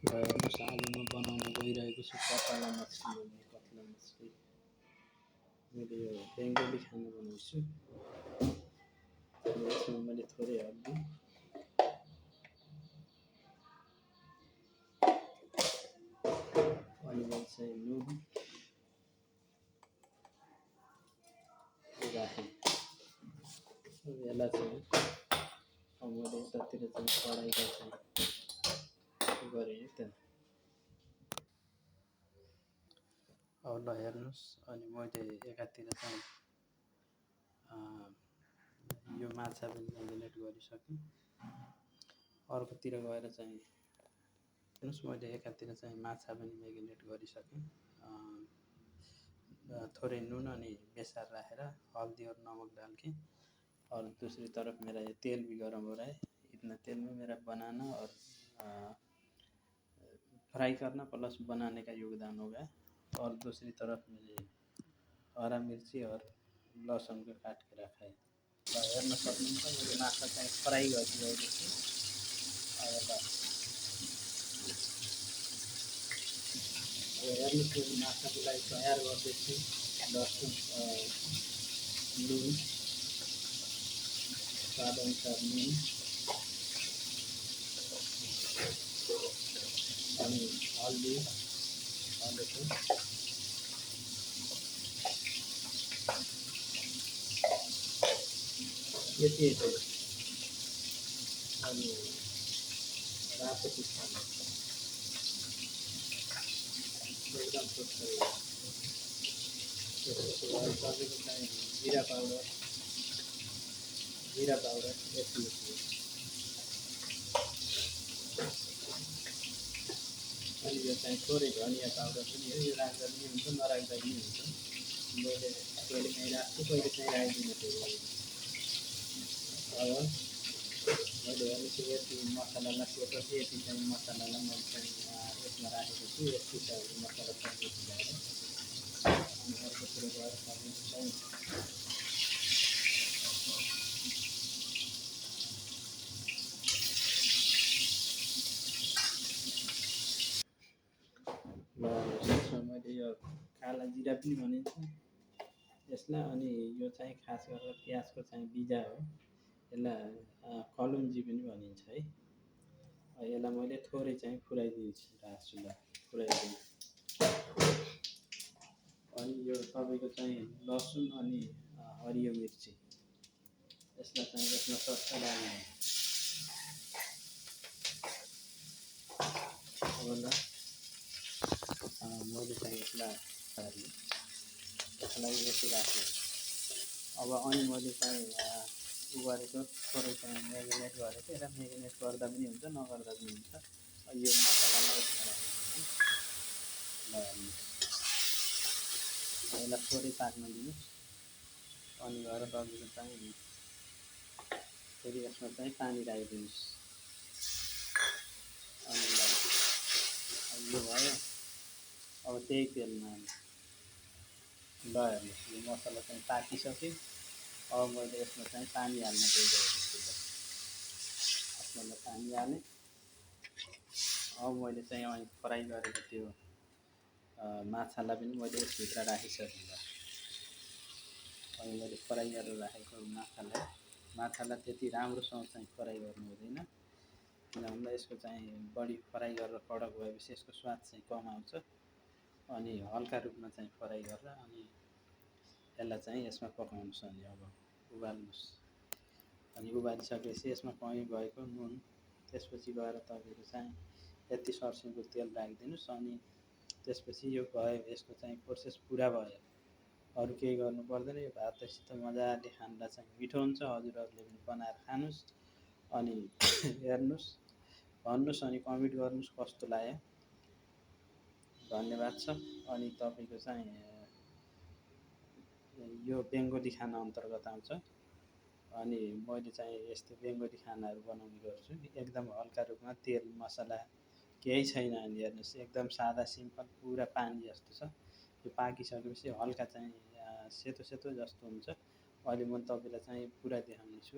हेर्नुहोस् आज म बनाउन गइरहेको छु कतला मछली भन्ने कतला मछली। मैले यो बेङ्गोली खाना बनाउँछु। यसमा मैले थोरै हल्दी, अनि मैले चाहिँ नुन राखेँ। यसलाई चाहिँ अब मैले यतातिर चाहिँ कढाइमा चाहिँ गरेँ त। अब ल हेर्नुहोस्, अनि मैले एकातिर चाहिँ यो माछा पनि म्यारिनेट गरिसकेँ। अर्कोतिर गएर चाहिँ हेर्नुहोस्, मैले एकातिर चाहिँ माछा पनि म्यारिनेट गरिसकेँ। थोड़े नून अनि बेसार राखेर हल्दी और नमक डाल के, और दूसरी तरफ मेरा ये तेल भी गर्म हो रहा है। इतना तेल में मेरा बनाना और फ्राई करना प्लस बनाने का योगदान होगा। और दूसरी तरफ मैंने हरा मिर्ची और लहसुन को काट के रखा है। हेर्न सक्नुहुन्छ मैले माछा चाहिँ फ्राई गरिरहेको छु। हेर्नुहोस् मैले माछाको लागि तयार गर्दैछु। लसुन, नुन, स्वाद अनुसार नुन, अनि हल्दी हालेको, यति चाहिँ अनि रातो पिस्ता एकदम छोटो। त्यसपछि तपाईँको चाहिँ जिरा पाउडर यति अनि यो चाहिँ थोरै धनिया पाउडर पनि हो। यो राख्दा पनि हुन्छ, नराख्दा पनि हुन्छ। मैले कहिले काहीँ राख्छु, कहिले काहीँ राख्दिनँ। अब मैले हेर्नुहोस् यति मसलालाई टोटल यति चाहिँ मसलालाई मैले चाहिँ यसमा राखेको छु। यति चाहिँ मसला चाहिँ भएर अनि अर्कोतिर गएर तपाईँको चाहिँ यसमा मैले यो काला जिरा पनि भनिन्छ यसलाई। अनि यो चाहिँ खास गरेर प्याजको चाहिँ बिजा हो। यसलाई कलुन्जी पनि भनिन्छ है। यसलाई मैले थोरै चाहिँ फुराइदिन्छु, राख्छु फुराइदिन्छु। अनि यो तपाईँको चाहिँ लसुन अनि हरियो मिर्ची यसलाई चाहिँ यसमा सर्छ लाग्ने। अब ल मैले चाहिँ यसलाई यति राखेँ। अब अनि मैले चाहिँ गरेको थोरै चाहिँ म्यारिनेट गरेको। यसलाई म्यारिनेट गर्दा पनि हुन्छ, नगर्दा पनि हुन्छ। यो मसलालाई यसलाई थोरै पाक्न दिनुहोस्। अनि गएर तपाईँको चाहिँ फेरि यसमा चाहिँ पानी राखिदिनुहोस्। अनि यो भयो। अब त्यही तेलमा ल हेर्नुहोस् यो मसला चाहिँ पाकिसक्यो। अब मैले यसमा चाहिँ पानी हाल्न गइरहेको छु। यसमा पानी हालेँ। अब मैले चाहिँ अहिले फ्राई गरेको त्यो माछालाई पनि मैले यसभित्र राखिसकेँ। अनि मैले फ्राई गरेर राखेको माछालाई त्यति राम्रोसँग चाहिँ फ्राई गर्नु हुँदैन, किनभने यसको चाहिँ बढी फ्राई गरेर कडक भएपछि यसको स्वाद चाहिँ कम आउँछ। अनि हल्का रूपमा चाहिँ फ्राई गरेर अनि यसलाई चाहिँ यसमा पकाउनुहोस्। अनि अब उबाल्नुहोस्। अनि उबालिसकेपछि यसमा कमी भएको नुन, त्यसपछि गएर तपाईँको चाहिँ यति सर्सिङको तेल राखिदिनुहोस्। अनि त्यसपछि यो भयो, यसको चाहिँ प्रोसेस पुरा भयो। अरू केही गर्नु पर्दैन। यो भातसित मजाले खाँदा चाहिँ मिठो हुन्छ। हजुरहरूले पनि बनाएर खानुहोस्। अनि हेर्नुहोस्, भन्नुहोस् अनि कमेन्ट गर्नुहोस् कस्तो लाग्यो। धन्यवाद छ। अनि तपाईँको चाहिँ यो बेङ्गोली खाना अन्तर्गत आउँछ। अनि मैले चाहिँ यस्तो बेङ्गोली खानाहरू बनाउने गर्छु। एकदम हल्का रूपमा तेल मसला केही छैन। अनि हेर्नुहोस् एकदम सादा सिम्पल, पुरा पानी जस्तो छ। यो पाकिसकेपछि हल्का चाहिँ सेतो सेतो जस्तो हुन्छ। अहिले म तपाईँलाई चाहिँ पुरा देखाउनेछु।